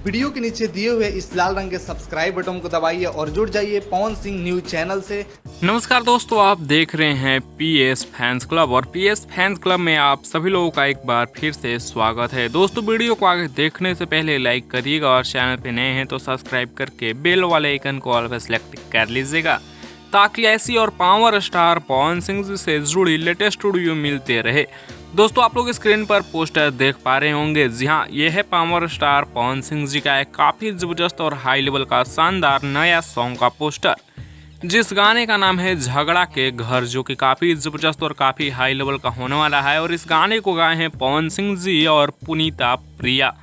Video के नीचे दिए हुए इस लाल रंग के सब्सक्राइब बटन को दबाइए और जुड़ जाइए पवन सिंह न्यूज चैनल से। नमस्कार दोस्तों, आप देख रहे हैं पीएस फैंस क्लब और पीएस फैंस क्लब में आप सभी लोगों का एक बार फिर से स्वागत है। दोस्तों, वीडियो को आगे देखने से पहले लाइक करिएगा और चैनल पे नए हैं तो सब्सक्राइब करके बेल वाले आइकन को ऑल पे सेलेक्ट कर लीजिएगा ताकि ऐसी और पावर स्टार पवन सिंह जी से जुड़ी लेटेस्ट वीडियो मिलते रहे। दोस्तों, आप लोग स्क्रीन पर पोस्टर देख पा रहे होंगे। जी हाँ, यह है पावर स्टार पवन सिंह जी का एक काफ़ी ज़बरदस्त और हाई लेवल का शानदार नया सॉन्ग का पोस्टर, जिस गाने का नाम है झगड़ा के घर, जो कि काफ़ी ज़बरदस्त और काफ़ी हाई लेवल का होने वाला है। और इस गाने को गाए हैं पवन सिंह जी और पुनीता प्रिया।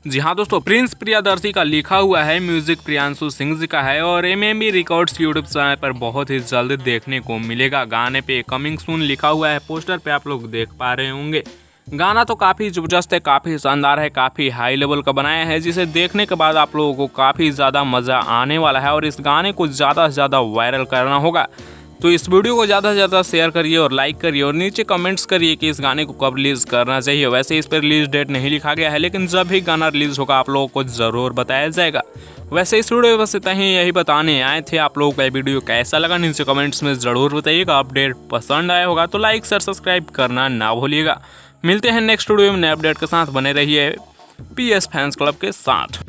जी हाँ दोस्तों, प्रिंस प्रियदर्शी का लिखा हुआ है, म्यूजिक प्रियांशु सिंह जी का है और एमएमबी रिकॉर्ड्स यूट्यूब चैनल पर बहुत ही जल्द देखने को मिलेगा। गाने पे कमिंग सून लिखा हुआ है, पोस्टर पे आप लोग देख पा रहे होंगे। गाना तो काफ़ी ज़बरदस्त है, काफ़ी शानदार है, काफ़ी हाई लेवल का बनाया है, जिसे देखने के बाद आप लोगों को काफ़ी ज़्यादा मज़ा आने वाला है और इस गाने को ज़्यादा से ज़्यादा वायरल करना होगा। तो इस वीडियो को ज़्यादा से ज़्यादा शेयर करिए और लाइक करिए और नीचे कमेंट्स करिए कि इस गाने को कब रिलीज़ करना चाहिए। वैसे इस पर रिलीज डेट नहीं लिखा गया है, लेकिन जब भी गाना रिलीज़ होगा आप लोगों को ज़रूर बताया जाएगा। वैसे इस वीडियो में बस इतना ही, यही बताने आए थे। आप लोगों का ये वीडियो कैसा लगा नीचे कमेंट्स में ज़रूर बताइएगा। अपडेट पसंद आया होगा तो लाइक शेयर सब्सक्राइब करना ना भूलिएगा। मिलते हैं नेक्स्ट वीडियो में नए अपडेट के साथ। बने रहिए पीएस फैंस क्लब के साथ।